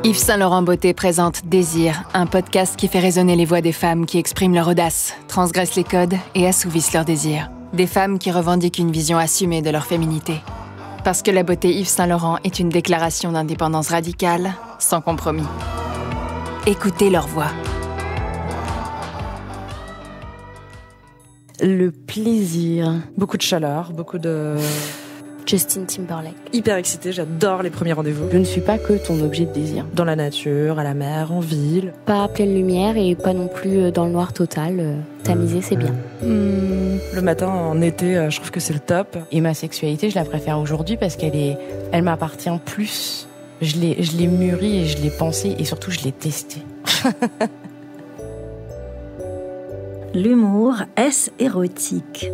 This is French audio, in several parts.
Yves Saint Laurent Beauté présente Désir, un podcast qui fait résonner les voix des femmes qui expriment leur audace, transgressent les codes et assouvissent leurs désirs. Des femmes qui revendiquent une vision assumée de leur féminité. Parce que la beauté Yves Saint Laurent est une déclaration d'indépendance radicale, sans compromis. Écoutez leur voix. Le plaisir. Beaucoup de chaleur, beaucoup de... Justin Timberlake. Hyper excitée, j'adore les premiers rendez-vous. Je ne suis pas que ton objet de désir. Dans la nature, à la mer, en ville. Pas à pleine lumière et pas non plus dans le noir total. Tamisé, c'est bien. Le matin, en été, je trouve que c'est le top. Et ma sexualité, je la préfère aujourd'hui parce elle m'appartient plus. Je l'ai mûrie et je l'ai pensée et surtout je l'ai testée. L'humour, est-ce érotique ?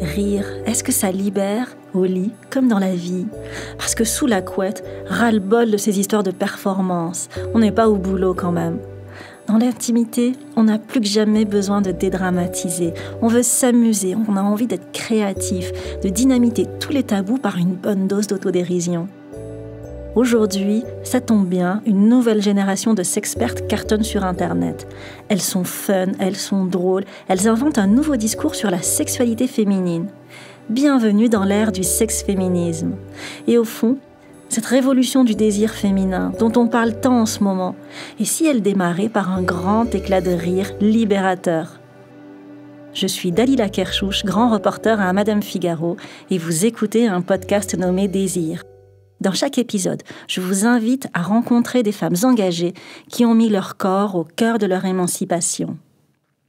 Rire, est-ce que ça libère au lit comme dans la vie ? Parce que sous la couette, ras-le-bol de ces histoires de performance. On n'est pas au boulot quand même. Dans l'intimité, on n'a plus que jamais besoin de dédramatiser. On veut s'amuser, on a envie d'être créatif, de dynamiter tous les tabous par une bonne dose d'autodérision. Aujourd'hui, ça tombe bien, une nouvelle génération de sexpertes cartonne sur Internet. Elles sont fun, elles sont drôles, elles inventent un nouveau discours sur la sexualité féminine. Bienvenue dans l'ère du sexe-féminisme. Et au fond, cette révolution du désir féminin dont on parle tant en ce moment, et si elle démarrait par un grand éclat de rire libérateur ? Je suis Dalila Kershouch, grand reporter à Madame Figaro, et vous écoutez un podcast nommé Désir. Dans chaque épisode, je vous invite à rencontrer des femmes engagées qui ont mis leur corps au cœur de leur émancipation.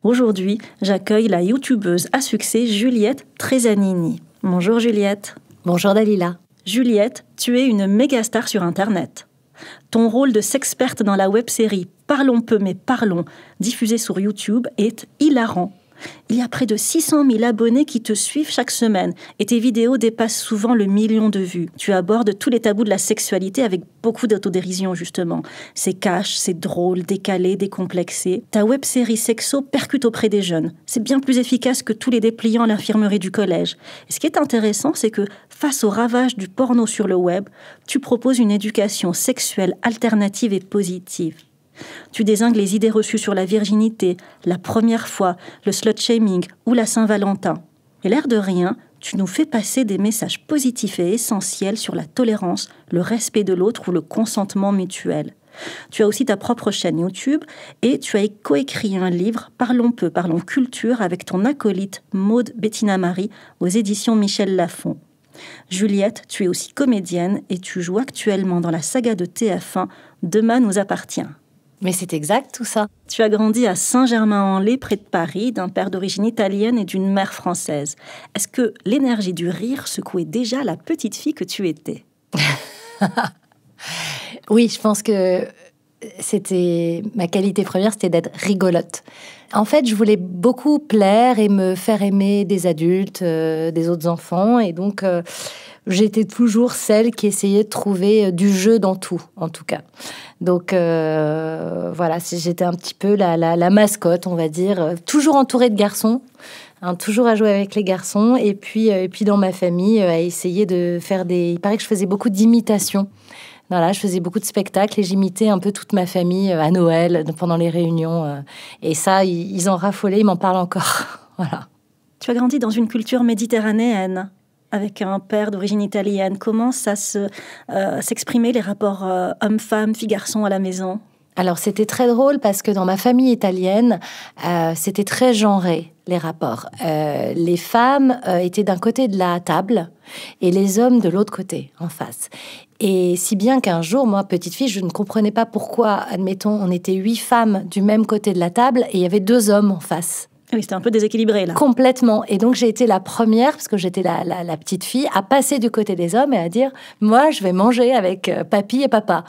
Aujourd'hui, j'accueille la youtubeuse à succès Juliette Tresanini. Bonjour Juliette. Bonjour Dalila. Juliette, tu es une méga star sur Internet. Ton rôle de sexperte dans la web-série Parlons peu mais parlons, diffusée sur YouTube, est hilarant. Il y a près de 600 000 abonnés qui te suivent chaque semaine et tes vidéos dépassent souvent le 1 million de vues. Tu abordes tous les tabous de la sexualité avec beaucoup d'autodérision justement. C'est cash, c'est drôle, décalé, décomplexé. Ta web-série sexo percute auprès des jeunes. C'est bien plus efficace que tous les dépliants à l'infirmerie du collège. Et ce qui est intéressant, c'est que face au ravage du porno sur le web, tu proposes une éducation sexuelle alternative et positive. Tu dézingues les idées reçues sur la virginité, la première fois, le slut-shaming ou la Saint-Valentin. Et l'air de rien, tu nous fais passer des messages positifs et essentiels sur la tolérance, le respect de l'autre ou le consentement mutuel. Tu as aussi ta propre chaîne YouTube et tu as coécrit un livre « Parlons peu, parlons culture » avec ton acolyte Maude Bettina Marie aux éditions Michel Lafon. Juliette, tu es aussi comédienne et tu joues actuellement dans la saga de TF1 « Demain nous appartient ». Mais c'est exact tout ça. Tu as grandi à Saint-Germain-en-Laye, près de Paris, d'un père d'origine italienne et d'une mère française. Est-ce que l'énergie du rire secouait déjà la petite fille que tu étais ? Oui, je pense que ma qualité première, c'était d'être rigolote. En fait, je voulais beaucoup plaire et me faire aimer des adultes, des autres enfants. Et donc, j'étais toujours celle qui essayait de trouver du jeu dans tout, en tout cas. Donc, voilà, j'étais un petit peu la mascotte, on va dire. Toujours entourée de garçons, toujours à jouer avec les garçons. Et puis dans ma famille, à essayer de faire il paraît que je faisais beaucoup d'imitations. Voilà, je faisais beaucoup de spectacles et j'imitais un peu toute ma famille à Noël, pendant les réunions. Et ça, ils en raffolaient, ils m'en parlent encore. Voilà. Tu as grandi dans une culture méditerranéenne, avec un père d'origine italienne. Comment ça s'exprimait, les rapports hommes-femmes, filles-garçons à la maison ? Alors, c'était très drôle parce que dans ma famille italienne, c'était très genré, les rapports. Les femmes étaient d'un côté de la table et les hommes de l'autre côté, en face. Et si bien qu'un jour, moi, petite fille, je ne comprenais pas pourquoi, admettons, on était 8 femmes du même côté de la table et il y avait 2 hommes en face. Oui, c'était un peu déséquilibré, là. Complètement. Et donc, j'ai été la première, parce que j'étais la petite fille, à passer du côté des hommes et à dire « Moi, je vais manger avec papy et papa ».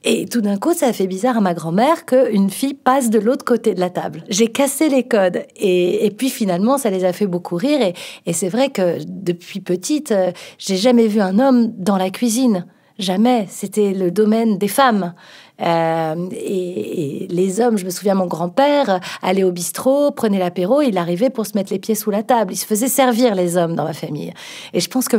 Et tout d'un coup, ça a fait bizarre à ma grand-mère qu'une fille passe de l'autre côté de la table. J'ai cassé les codes. Et puis, finalement, ça les a fait beaucoup rire. Et c'est vrai que, depuis petite, j'ai jamais vu un homme dans la cuisine. Jamais. C'était le domaine des femmes. Et les hommes, je me souviens, mon grand-père allait au bistrot, prenait l'apéro, il arrivait pour se mettre les pieds sous la table. Il se faisait servir, les hommes, dans ma famille. Et je pense que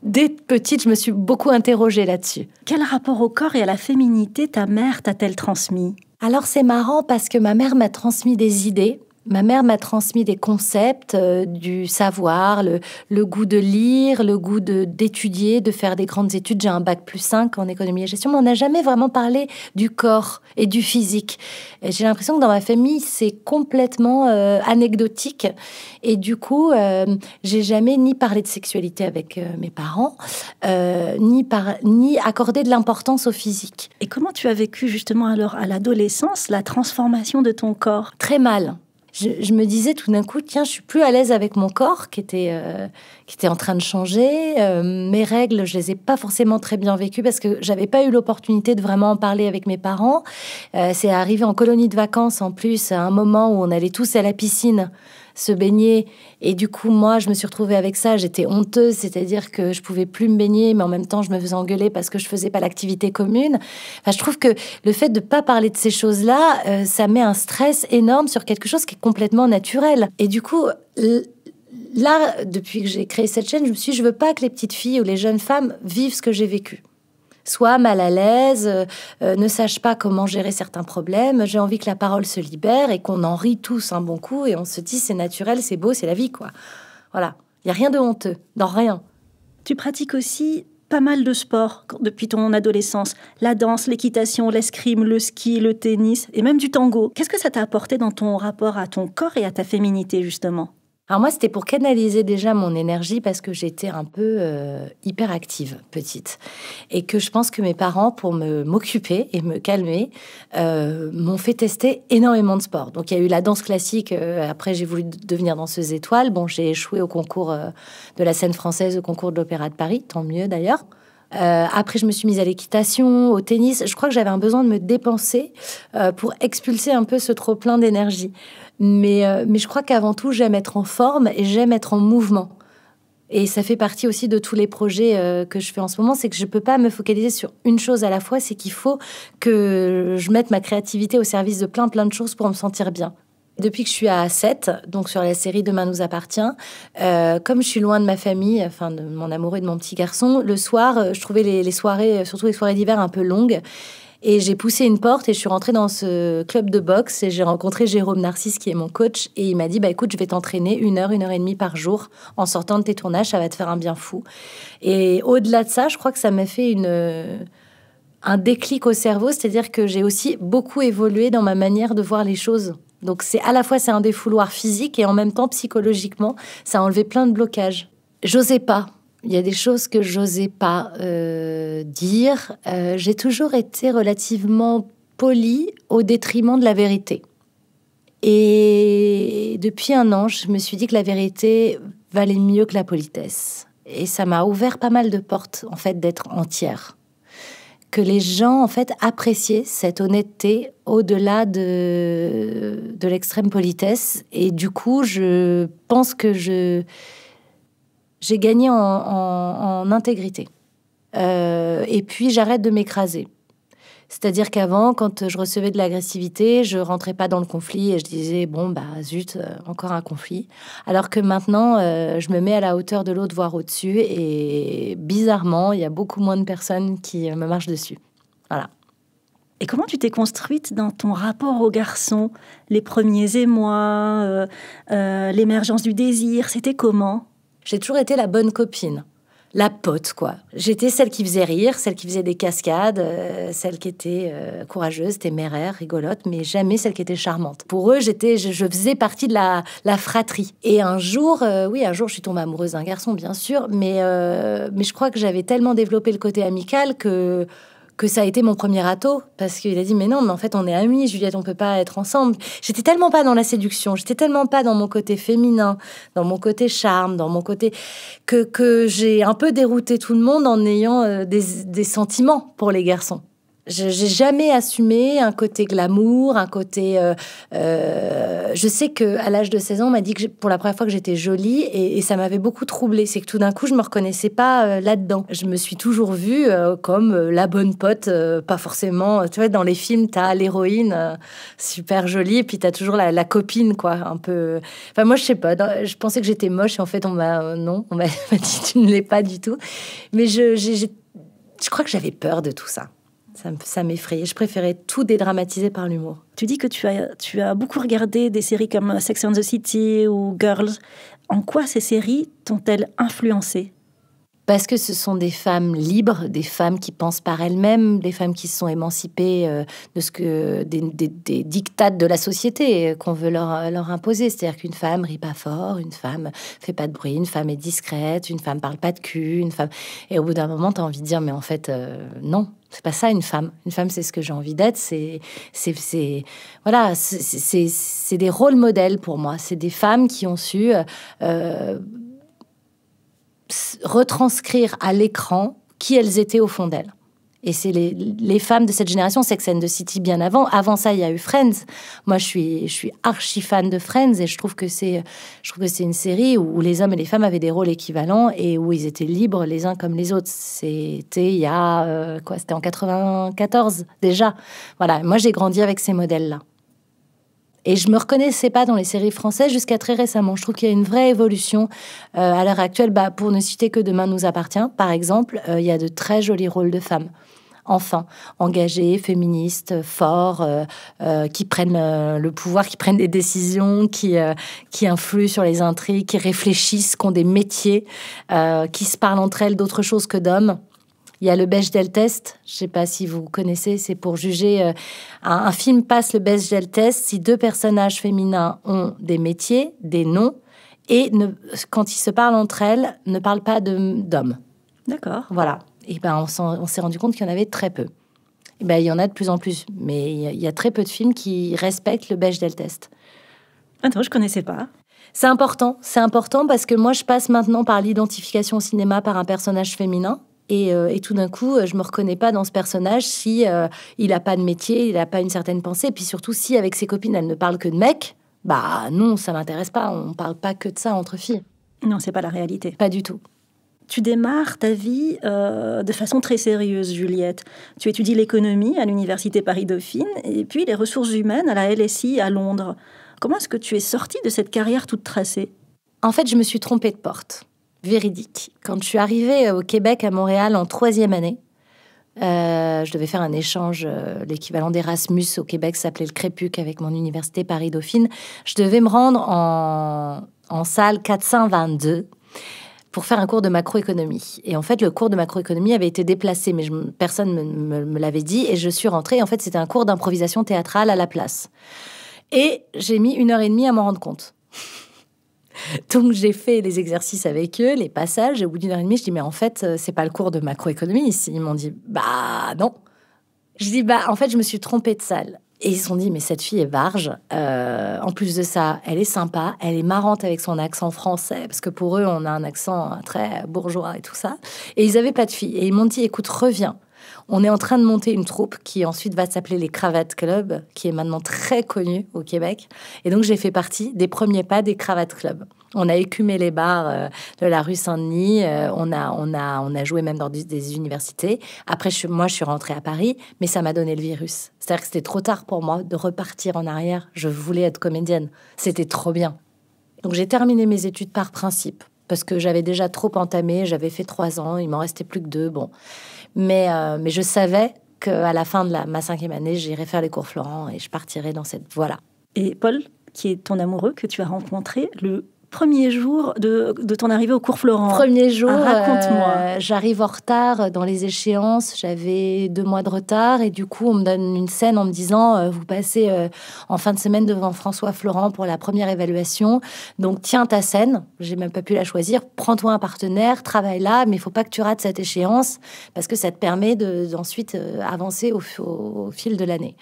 dès petite, je me suis beaucoup interrogée là-dessus. Quel rapport au corps et à la féminité ta mère t'a-t-elle transmis ? Alors c'est marrant parce que ma mère m'a transmis des idées. Ma mère m'a transmis des concepts, du savoir, le goût de lire, le goût d'étudier, de faire des grandes études. J'ai un bac+5 en économie et gestion, mais on n'a jamais vraiment parlé du corps et du physique. Et j'ai l'impression que dans ma famille, c'est complètement anecdotique. Et du coup, j'ai jamais ni parlé de sexualité avec mes parents, ni accordé de l'importance au physique. Et comment tu as vécu justement alors à l'adolescence la transformation de ton corps ? Très mal. Je me disais tout d'un coup, tiens, je suis plus à l'aise avec mon corps qui était en train de changer. Mes règles, je les ai pas forcément très bien vécues parce que j'avais pas eu l'opportunité de vraiment en parler avec mes parents. C'est arrivé en colonie de vacances en plus, à un moment où on allait tous à la piscine se baigner. Et du coup, moi, je me suis retrouvée avec ça. J'étais honteuse, c'est-à-dire que je pouvais plus me baigner, mais en même temps, je me faisais engueuler parce que je faisais pas l'activité commune. Enfin, je trouve que le fait de pas parler de ces choses-là, ça met un stress énorme sur quelque chose qui est complètement naturel. Et du coup, là, depuis que j'ai créé cette chaîne, je me suis dit, je veux pas que les petites filles ou les jeunes femmes vivent ce que j'ai vécu. Soit mal à l'aise, ne sachent pas comment gérer certains problèmes. J'ai envie que la parole se libère et qu'on en rit tous un bon coup et on se dit c'est naturel, c'est beau, c'est la vie, quoi. Voilà, il n'y a rien de honteux, dans rien. Tu pratiques aussi pas mal de sports depuis ton adolescence. La danse, l'équitation, l'escrime, le ski, le tennis et même du tango. Qu'est-ce que ça t'a apporté dans ton rapport à ton corps et à ta féminité, justement ? Alors moi, c'était pour canaliser déjà mon énergie parce que j'étais un peu hyperactive, petite. Et que je pense que mes parents, pour m'occuper et me calmer, m'ont fait tester énormément de sports. Donc il y a eu la danse classique, après j'ai voulu devenir danseuse étoile. Bon, j'ai échoué au concours de la scène française, au concours de l'Opéra de Paris, tant mieux d'ailleurs. Après, je me suis mise à l'équitation, au tennis. Je crois que j'avais un besoin de me dépenser pour expulser un peu ce trop-plein d'énergie. Mais je crois qu'avant tout, j'aime être en forme et j'aime être en mouvement. Et ça fait partie aussi de tous les projets que je fais en ce moment, c'est que je ne peux pas me focaliser sur une chose à la fois, c'est qu'il faut que je mette ma créativité au service de plein de choses pour me sentir bien. Depuis que je suis à 7, donc sur la série Demain nous appartient, comme je suis loin de ma famille, enfin de mon amoureux et de mon petit garçon, le soir, je trouvais les soirées, surtout les soirées d'hiver, un peu longues. Et j'ai poussé une porte et je suis rentrée dans ce club de boxe et j'ai rencontré Jérôme Narcisse qui est mon coach et il m'a dit écoute, je vais t'entraîner 1 heure et demie par jour en sortant de tes tournages, ça va te faire un bien fou. Et au-delà de ça, je crois que ça m'a fait un déclic au cerveau, c'est-à-dire que j'ai aussi beaucoup évolué dans ma manière de voir les choses. Donc à la fois c'est un défouloir physique et en même temps psychologiquement, ça a enlevé plein de blocages. J'osais pas. Il y a des choses que j'osais pas dire. J'ai toujours été relativement polie au détriment de la vérité. Et depuis 1 an, je me suis dit que la vérité valait mieux que la politesse. Et ça m'a ouvert pas mal de portes, en fait, d'être entière. Que les gens, en fait, appréciaient cette honnêteté au-delà de l'extrême politesse. Et du coup, je pense que j'ai gagné en intégrité. Et puis, j'arrête de m'écraser. C'est-à-dire qu'avant, quand je recevais de l'agressivité, je rentrais pas dans le conflit et je disais, zut, encore un conflit. Alors que maintenant, je me mets à la hauteur de l'autre, voire au-dessus. Et bizarrement, il y a beaucoup moins de personnes qui me marchent dessus. Voilà. Et comment tu t'es construite dans ton rapport aux garçons ? Les premiers émois, l'émergence du désir, c'était comment ? J'ai toujours été la bonne copine, la pote, quoi. J'étais celle qui faisait rire, celle qui faisait des cascades, celle qui était courageuse, téméraire, rigolote, mais jamais celle qui était charmante. Pour eux, je faisais partie de la fratrie. Et un jour, je suis tombée amoureuse d'un garçon, bien sûr, mais je crois que j'avais tellement développé le côté amical que ça a été mon premier râteau, parce qu'il a dit, mais non, mais en fait, on est amis, Juliette, on peut pas être ensemble. J'étais tellement pas dans la séduction, j'étais tellement pas dans mon côté féminin, dans mon côté charme, dans mon côté... que j'ai un peu dérouté tout le monde en ayant des sentiments pour les garçons. J'ai jamais assumé un côté glamour, un côté... je sais qu'à l'âge de 16 ans, on m'a dit que pour la première fois que j'étais jolie et ça m'avait beaucoup troublée. C'est que tout d'un coup, je me reconnaissais pas là-dedans. Je me suis toujours vue comme la bonne pote, pas forcément... Tu vois, dans les films, t'as l'héroïne super jolie et puis t'as toujours la copine, quoi, un peu... Enfin, moi, je sais pas. Je pensais que j'étais moche et en fait, on m'a dit tu ne l'es pas du tout. Mais je crois que j'avais peur de tout ça. Ça m'effrayait. Je préférais tout dédramatiser par l'humour. Tu dis que tu as beaucoup regardé des séries comme Sex and the City ou Girls. En quoi ces séries t'ont-elles influencée ? Parce que ce sont des femmes libres, des femmes qui pensent par elles-mêmes, des femmes qui se sont émancipées des dictates de la société qu'on veut leur imposer. C'est-à-dire qu'une femme rit pas fort, une femme fait pas de bruit, une femme est discrète, une femme parle pas de cul, une femme... Et au bout d'un moment, t'as envie de dire, mais en fait, non, c'est pas ça une femme. Une femme, c'est ce que j'ai envie d'être. C'est des rôles modèles pour moi. C'est des femmes qui ont su... retranscrire à l'écran qui elles étaient au fond d'elles. Et c'est les femmes de cette génération, Sex and the City bien avant. Avant ça, il y a eu Friends. Moi, je suis archi fan de Friends et je trouve que c'est une série où les hommes et les femmes avaient des rôles équivalents et où ils étaient libres les uns comme les autres. C'était il y a c'était en 94 déjà. Voilà, moi j'ai grandi avec ces modèles-là. Et je me reconnaissais pas dans les séries françaises jusqu'à très récemment. Je trouve qu'il y a une vraie évolution à l'heure actuelle. Pour ne citer que Demain nous appartient, par exemple, il y a de très jolis rôles de femmes. Enfin, engagées, féministes, forts, qui prennent le pouvoir, qui prennent des décisions, qui influent sur les intrigues, qui réfléchissent, qui ont des métiers, qui se parlent entre elles d'autre chose que d'hommes. Il y a le Bechdel test, je ne sais pas si vous connaissez, c'est pour juger... un film passe le Bechdel test si deux personnages féminins ont des métiers, des noms, et quand ils se parlent entre elles, ne parlent pas d'hommes. D'accord. Voilà. Et on s'est rendu compte qu'il y en avait très peu. Et il y en a de plus en plus, mais il y a très peu de films qui respectent le Bechdel test. Attends, je ne connaissais pas. C'est important parce que moi, je passe maintenant par l'identification au cinéma par un personnage féminin. Et tout d'un coup, je me reconnais pas dans ce personnage si il a pas de métier, il a pas une certaine pensée. Et puis surtout, si avec ses copines, elle ne parle que de mecs, non, ça m'intéresse pas. On parle pas que de ça entre filles. Non, c'est pas la réalité. Pas du tout. Tu démarres ta vie de façon très sérieuse, Juliette. Tu étudies l'économie à l'université Paris-Dauphine et puis les ressources humaines à la LSI à Londres. Comment est-ce que tu es sortie de cette carrière toute tracée ? En fait, je me suis trompée de porte. Véridique. Quand je suis arrivée au Québec, à Montréal, en 3e année, je devais faire un échange, l'équivalent d'Erasmus au Québec s'appelait le Crépuc avec mon université Paris-Dauphine. Je devais me rendre en salle 422 pour faire un cours de macroéconomie. Et en fait, le cours de macroéconomie avait été déplacé, mais personne ne me l'avait dit. Et je suis rentrée. En fait, c'était un cours d'improvisation théâtrale à la place. Et j'ai mis 1h30 à m'en rendre compte. Donc, j'ai fait les exercices avec eux, les passages, et au bout d'1h30, je dis, mais en fait, c'est pas le cours de macroéconomie ici. Ils m'ont dit, non. Je dis, en fait, je me suis trompée de salle. Et ils se sont dit, mais cette fille est barge. En plus de ça, elle est sympa, elle est marrante avec son accent français, parce que pour eux, on a un accent très bourgeois et tout ça. Et ils avaient pas de fille. Et ils m'ont dit, écoute, reviens. On est en train de monter une troupe qui ensuite va s'appeler les Cravates Club, qui est maintenant très connue au Québec. Et donc, j'ai fait partie des premiers pas des Cravates Club. On a écumé les bars de la rue Saint-Denis. On a joué même dans des universités. Après, moi, je suis rentrée à Paris, mais ça m'a donné le virus. C'est-à-dire que c'était trop tard pour moi de repartir en arrière. Je voulais être comédienne. C'était trop bien. Donc, j'ai terminé mes études par principe, parce que j'avais déjà trop entamé. J'avais fait 3 ans, il m'en restait plus que 2. Bon. Mais je savais qu'à la fin de ma 5e année, j'irais faire les cours Florent et je partirais dans cette voie-là. Et Paul, qui est ton amoureux, que tu as rencontré le premier jour de ton arrivée au cours Florent. Premier jour, raconte-moi. J'arrive en retard dans les échéances. J'avais 2 mois de retard et du coup, on me donne une scène en me disant vous passez en fin de semaine devant François Florent pour la première évaluation. Donc, tiens ta scène. J'ai même pas pu la choisir. Prends-toi un partenaire, travaille là, mais il faut pas que tu rates cette échéance parce que ça te permet d'ensuite avancer au fil de l'année.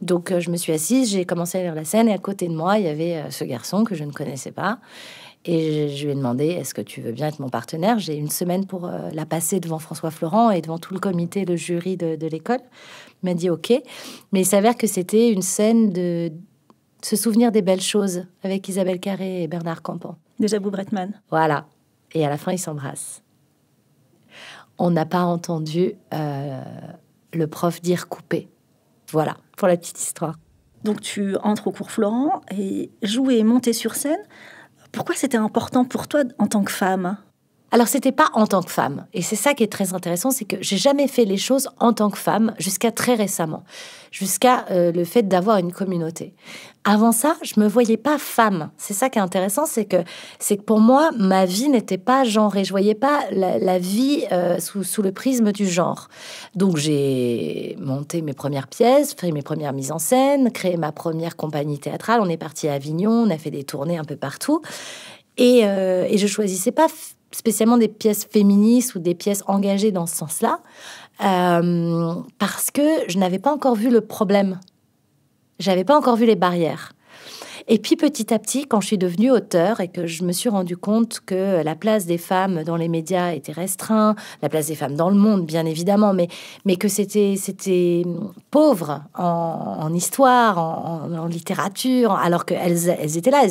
Donc, je me suis assise, j'ai commencé à lire la scène et à côté de moi, il y avait ce garçon que je ne connaissais pas. Et je lui ai demandé, est-ce que tu veux bien être mon partenaire? J'ai 1 semaine pour la passer devant François Florent et devant tout le comité, le jury de l'école. Il m'a dit OK. Mais il s'avère que c'était une scène de se souvenir des belles choses avec Isabelle Carré et Bernard Campan. De Jabou Bretman. Voilà. Et à la fin, ils s'embrassent. On n'a pas entendu le prof dire couper. Voilà, pour la petite histoire. Donc tu entres au cours Florent et jouer et monter sur scène. Pourquoi c'était important pour toi en tant que femme? Alors, c'était pas en tant que femme. Et c'est ça qui est très intéressant, c'est que j'ai jamais fait les choses en tant que femme jusqu'à très récemment. Jusqu'à le fait d'avoir une communauté. Avant ça, je me voyais pas femme. C'est ça qui est intéressant, c'est que pour moi, ma vie n'était pas genrée. Je voyais pas la vie sous le prisme du genre. Donc, j'ai monté mes premières pièces, fait mes premières mises en scène, créé ma première compagnie théâtrale. On est parti à Avignon, on a fait des tournées un peu partout. Et je choisissais pas spécialement des pièces féministes ou des pièces engagées dans ce sens-là, parce que je n'avais pas encore vu le problème. J'avais pas encore vu les barrières. Et puis petit à petit, quand je suis devenue auteure et que je me suis rendu compte que la place des femmes dans les médias était restreinte, la place des femmes dans le monde, bien évidemment, mais que c'était pauvre en histoire, en littérature, alors qu'elles étaient là,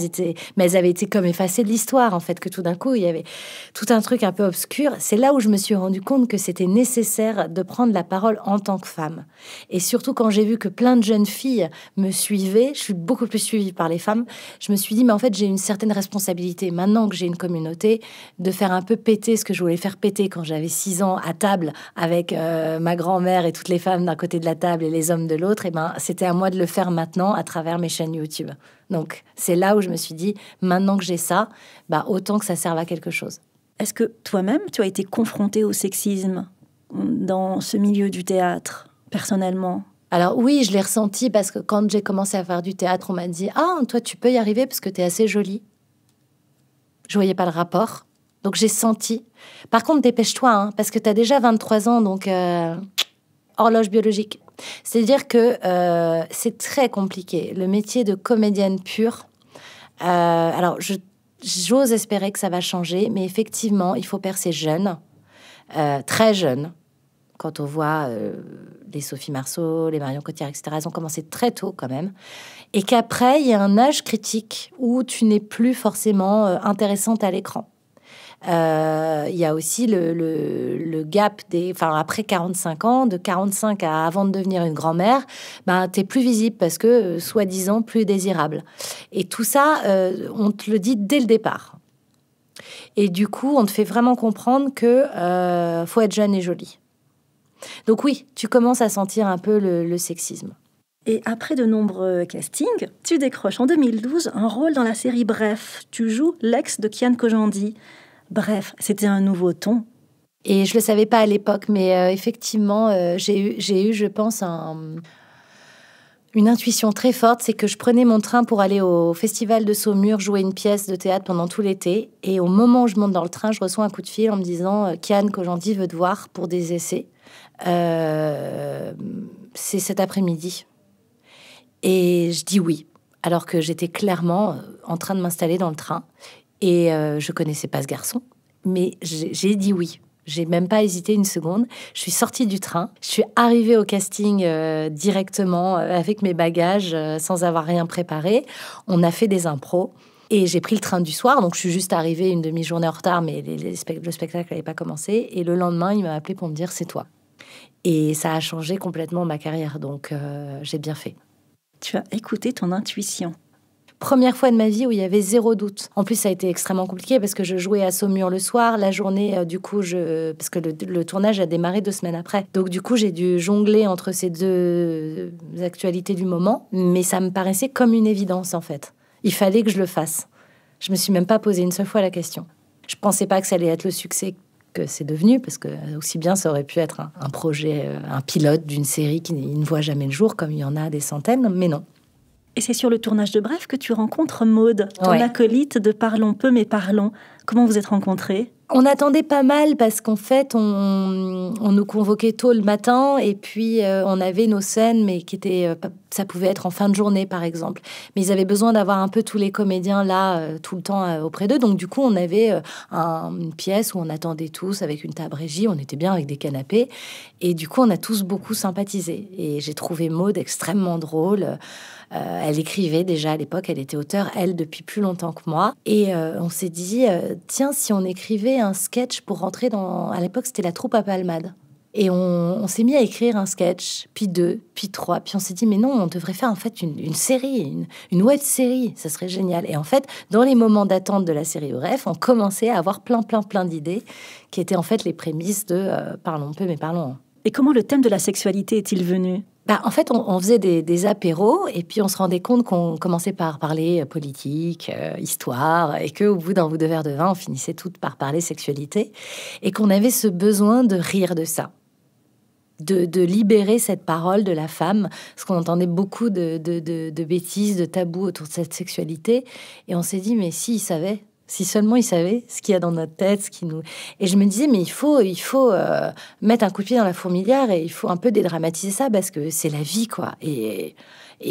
mais elles avaient été comme effacées de l'histoire, en fait, que tout d'un coup, il y avait tout un truc un peu obscur. C'est là où je me suis rendu compte que c'était nécessaire de prendre la parole en tant que femme. Et surtout quand j'ai vu que plein de jeunes filles me suivaient, je suis beaucoup plus suivie par les femmes, je me suis dit, mais en fait, j'ai une certaine responsabilité, maintenant que j'ai une communauté, de faire un peu péter ce que je voulais faire péter quand j'avais 6 ans à table avec ma grand-mère et toutes les femmes d'un côté de la table et les hommes de l'autre. Et ben, c'était à moi de le faire maintenant à travers mes chaînes YouTube. Donc, c'est là où je me suis dit, maintenant que j'ai ça, bah, autant que ça serve à quelque chose. Est-ce que toi-même, tu as été confrontée au sexisme dans ce milieu du théâtre, personnellement ? Alors oui, je l'ai ressenti parce que quand j'ai commencé à faire du théâtre, on m'a dit « Ah, toi, tu peux y arriver parce que t'es assez jolie. » Je voyais pas le rapport. Donc j'ai senti. Par contre, dépêche-toi, hein, parce que t'as déjà 23 ans, donc horloge biologique. C'est-à-dire que c'est très compliqué. Le métier de comédienne pure, alors j'ose espérer que ça va changer, mais effectivement, il faut percer jeune, très jeune. Quand on voit les Sophie Marceau, les Marion Cotillard, etc., elles ont commencé très tôt quand même. Et qu'après, il y a un âge critique où tu n'es plus forcément intéressante à l'écran. Il y a aussi le gap après 45 ans, de 45 à avant de devenir une grand-mère, ben, t'es plus visible parce que, soi-disant, plus désirable. Et tout ça, on te le dit dès le départ. Et du coup, on te fait vraiment comprendre que faut être jeune et jolie. Donc oui, tu commences à sentir un peu le sexisme. Et après de nombreux castings, tu décroches en 2012 un rôle dans la série Bref. Tu joues l'ex de Kian Kojandi. Bref, c'était un nouveau ton. Et je le savais pas à l'époque, mais effectivement, j'ai eu, je pense, une intuition très forte. C'est que je prenais mon train pour aller au festival de Saumur jouer une pièce de théâtre pendant tout l'été. Et au moment où je monte dans le train, je reçois un coup de fil en me disant « Kian Kojandi veut te voir pour des essais. C'est cet après-midi. » Et je dis oui, alors que j'étais clairement en train de m'installer dans le train. Et je connaissais pas ce garçon, mais j'ai dit oui. J'ai même pas hésité une seconde. Je suis sortie du train. Je suis arrivée au casting directement avec mes bagages, sans avoir rien préparé. On a fait des impros. Et j'ai pris le train du soir, donc je suis juste arrivée une demi-journée en retard, mais le spectacle n'avait pas commencé. Et le lendemain, il m'a appelé pour me dire « c'est toi ». Et ça a changé complètement ma carrière, donc j'ai bien fait. Tu as écouté ton intuition. Première fois de ma vie où il y avait 0 doute. En plus, ça a été extrêmement compliqué parce que je jouais à Saumur le soir. La journée, du coup, parce que le tournage a démarré 2 semaines après. Donc, du coup, j'ai dû jongler entre ces 2 actualités du moment. Mais ça me paraissait comme une évidence, en fait. Il fallait que je le fasse. Je me suis même pas posé une seule fois la question. Je pensais pas que ça allait être le succès que c'est devenu, parce que aussi bien ça aurait pu être un projet, un pilote d'une série qui ne voit jamais le jour, comme il y en a des centaines, mais non. Et c'est sur le tournage de Bref que tu rencontres Maude, ton acolyte de Parlons peu mais parlons. Comment vous êtes rencontrés ? On attendait pas mal parce qu'en fait, on nous convoquait tôt le matin et puis on avait nos scènes, mais ça pouvait être en fin de journée, par exemple. Mais ils avaient besoin d'avoir un peu tous les comédiens là, tout le temps auprès d'eux. Donc, du coup, on avait une pièce où on attendait tous avec une table régie. On était bien avec des canapés. Et du coup, on a tous beaucoup sympathisé. Et j'ai trouvé Maud extrêmement drôle. Elle écrivait déjà à l'époque, elle était auteure, elle, depuis plus longtemps que moi. Et on s'est dit, tiens, si on écrivait un sketch pour rentrer dans... À l'époque, c'était la troupe à Palmade. Et on s'est mis à écrire un sketch, puis 2, puis 3. Puis on s'est dit, mais non, on devrait faire en fait une série, une web-série. Ça serait génial. Et en fait, dans les moments d'attente de la série Bref, on commençait à avoir plein d'idées qui étaient en fait les prémices de Parlons peu, mais parlons. Et comment le thème de la sexualité est-il venu ? En fait, on faisait des apéros et puis on se rendait compte qu'on commençait par parler politique, histoire, et qu'au bout d'un ou deux verres de vin, on finissait toutes par parler sexualité et qu'on avait ce besoin de rire de ça, de libérer cette parole de la femme, parce qu'on entendait beaucoup de bêtises, de tabous autour de cette sexualité. Et on s'est dit, mais s'ils savaient... Si seulement ils savaient ce qu'il y a dans notre tête, ce qui nous... Et je me disais, mais il faut mettre un coup de pied dans la fourmilière et il faut un peu dédramatiser ça parce que c'est la vie, quoi. Et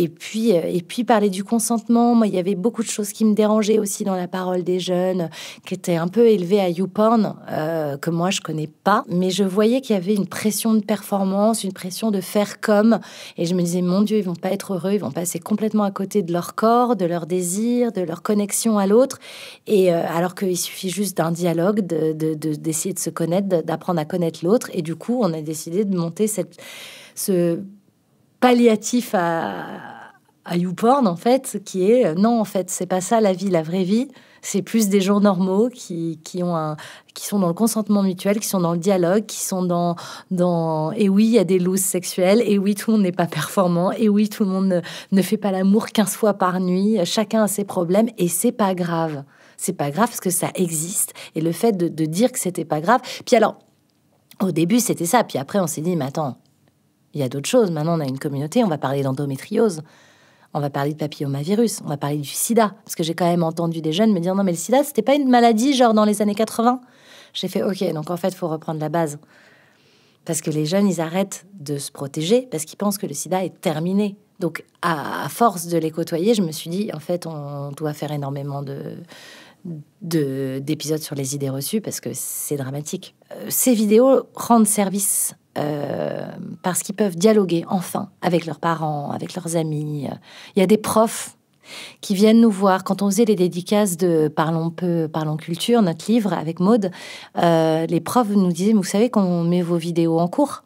puis parler du consentement. Moi, il y avait beaucoup de choses qui me dérangeaient aussi dans la parole des jeunes, qui étaient un peu élevés à YouPorn, que moi, je connais pas. Mais je voyais qu'il y avait une pression de performance, une pression de faire comme. Et je me disais, mon Dieu, ils vont pas être heureux, ils vont passer complètement à côté de leur corps, de leur désir, de leur connexion à l'autre. Et alors qu'il suffit juste d'un dialogue, d'essayer de se connaître, d'apprendre à connaître l'autre. Et du coup, on a décidé de monter ce palliatif à YouPorn, en fait, qui est non, en fait, c'est pas ça la vie, la vraie vie. C'est plus des gens normaux qui sont dans le consentement mutuel, qui sont dans le dialogue, qui sont dans et oui, il y a des looses sexuelles, et oui, tout le monde n'est pas performant, et oui, tout le monde ne fait pas l'amour 15 fois par nuit, chacun a ses problèmes, et c'est pas grave. C'est pas grave parce que ça existe. Et le fait de dire que c'était pas grave. Puis alors, au début, c'était ça. Puis après, on s'est dit, mais attends, il y a d'autres choses. Maintenant, on a une communauté, on va parler d'endométriose. On va parler de papillomavirus. On va parler du sida. Parce que j'ai quand même entendu des jeunes me dire, non, mais le sida, c'était pas une maladie, genre dans les années 80. J'ai fait, ok, donc en fait, il faut reprendre la base. Parce que les jeunes, ils arrêtent de se protéger parce qu'ils pensent que le sida est terminé. Donc, à force de les côtoyer, je me suis dit, en fait, on doit faire énormément d'épisodes sur les idées reçues parce que c'est dramatique. Ces vidéos rendent service parce qu'ils peuvent dialoguer enfin avec leurs parents, avec leurs amis. Il y a des profs qui viennent nous voir. Quand on faisait les dédicaces de Parlons peu, parlons culture, notre livre avec Maud, les profs nous disaient, vous savez, quand on met vos vidéos en cours,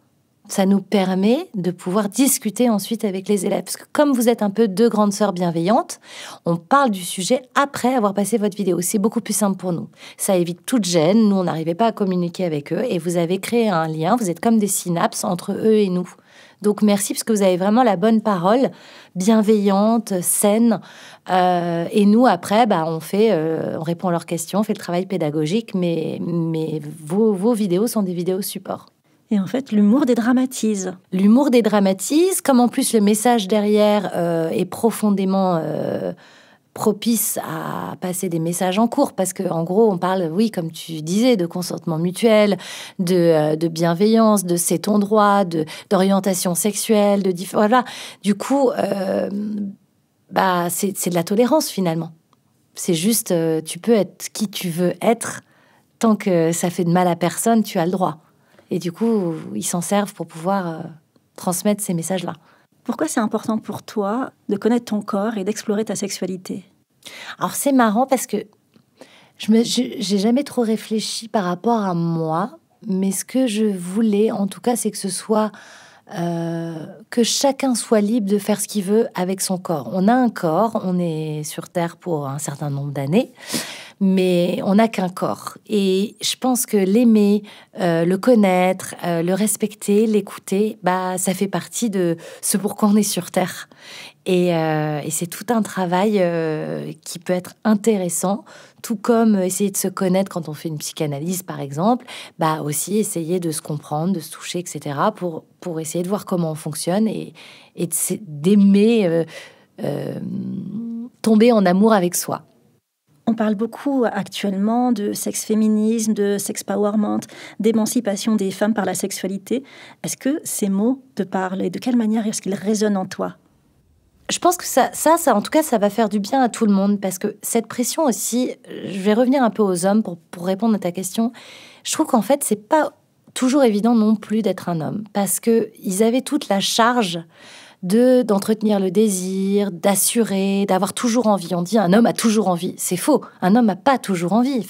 ça nous permet de pouvoir discuter ensuite avec les élèves. Parce que comme vous êtes un peu deux grandes sœurs bienveillantes, on parle du sujet après avoir passé votre vidéo. C'est beaucoup plus simple pour nous. Ça évite toute gêne. Nous, on n'arrivait pas à communiquer avec eux. Et vous avez créé un lien. Vous êtes comme des synapses entre eux et nous. Donc, merci parce que vous avez vraiment la bonne parole, bienveillante, saine. Et nous, après, on répond à leurs questions, on fait le travail pédagogique. Mais vos vidéos sont des vidéos support. Et en fait, l'humour dédramatise. L'humour dédramatise, comme en plus le message derrière est profondément propice à passer des messages en cours, parce qu'en gros, on parle, oui, comme tu disais, de consentement mutuel, de bienveillance, de c'est ton droit, d'orientation sexuelle, voilà. Du coup, c'est de la tolérance, finalement. C'est juste, tu peux être qui tu veux être, tant que ça fait de mal à personne, tu as le droit. Et du coup, ils s'en servent pour pouvoir transmettre ces messages-là. Pourquoi c'est important pour toi de connaître ton corps et d'explorer ta sexualité ? Alors, c'est marrant parce que j'ai jamais trop réfléchi par rapport à moi, mais ce que je voulais, en tout cas, c'est que ce soit... que chacun soit libre de faire ce qu'il veut avec son corps. On a un corps, on est sur Terre pour un certain nombre d'années, mais on n'a qu'un corps. Et je pense que l'aimer, le connaître, le respecter, l'écouter, ça fait partie de ce pourquoi on est sur Terre. Et c'est tout un travail qui peut être intéressant, tout comme essayer de se connaître quand on fait une psychanalyse, par exemple, aussi essayer de se comprendre, de se toucher, etc., pour essayer de voir comment on fonctionne et d'aimer tomber en amour avec soi. On parle beaucoup actuellement de sex-féminisme, de sex-powerment, d'émancipation des femmes par la sexualité. Est-ce que ces mots te parlent et de quelle manière est-ce qu'ils résonnent en toi ? Je pense que ça, en tout cas, ça va faire du bien à tout le monde parce que cette pression aussi, je vais revenir un peu aux hommes pour répondre à ta question. Je trouve qu'en fait, c'est pas toujours évident non plus d'être un homme parce que ils avaient toute la charge d'entretenir le désir, d'assurer, d'avoir toujours envie. On dit un homme a toujours envie. C'est faux. Un homme n'a pas toujours envie.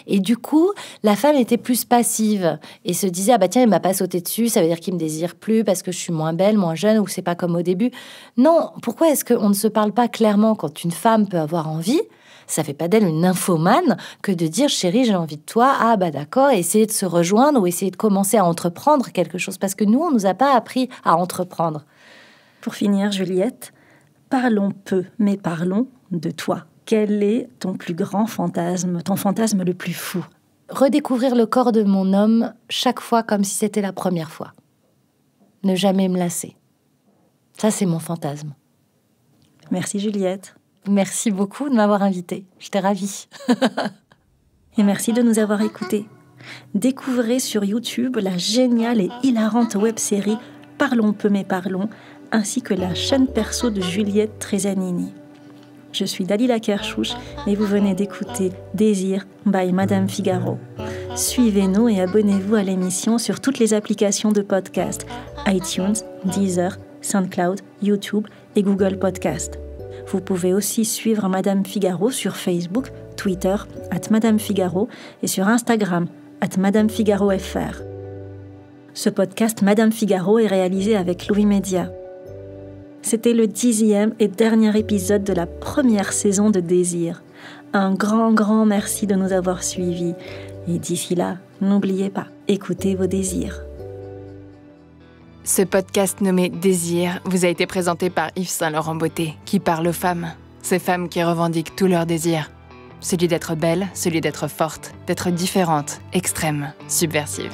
Et du coup, la femme était plus passive et se disait ah bah tiens, il m'a pas sauté dessus, ça veut dire qu'il me désire plus parce que je suis moins belle, moins jeune ou c'est pas comme au début. Non, pourquoi est-ce qu'on ne se parle pas clairement quand une femme peut avoir envie? Ça fait pas d'elle une nymphomane que de dire chérie, j'ai envie de toi. Ah bah d'accord, et essayer de se rejoindre ou essayer de commencer à entreprendre quelque chose parce que nous, on nous a pas appris à entreprendre. Pour finir, Juliette, parlons peu, mais parlons de toi. Quel est ton plus grand fantasme, ton fantasme le plus fou ? Redécouvrir le corps de mon homme chaque fois comme si c'était la première fois. Ne jamais me lasser. Ça, c'est mon fantasme. Merci Juliette. Merci beaucoup de m'avoir invitée. J'étais ravie. Et merci de nous avoir écoutés. Découvrez sur YouTube la géniale et hilarante web-série Parlons peu, mais parlons, ainsi que la chaîne perso de Juliette Tresanini. Je suis Dalila Kershouch et vous venez d'écouter Désir by Madame Figaro. Suivez-nous et abonnez-vous à l'émission sur toutes les applications de podcast, iTunes, Deezer, SoundCloud, YouTube et Google Podcast. Vous pouvez aussi suivre Madame Figaro sur Facebook, Twitter, @Madame Figaro et sur Instagram, @MadameFigaroFR. Ce podcast Madame Figaro est réalisé avec Louis Média. C'était le 10e et dernier épisode de la première saison de Désir. Un grand merci de nous avoir suivis. Et d'ici là, n'oubliez pas, écoutez vos désirs. Ce podcast nommé Désir vous a été présenté par Yves Saint-Laurent Beauté, qui parle aux femmes. Ces femmes qui revendiquent tous leurs désirs. Celui d'être belle, celui d'être forte, d'être différente, extrême, subversive.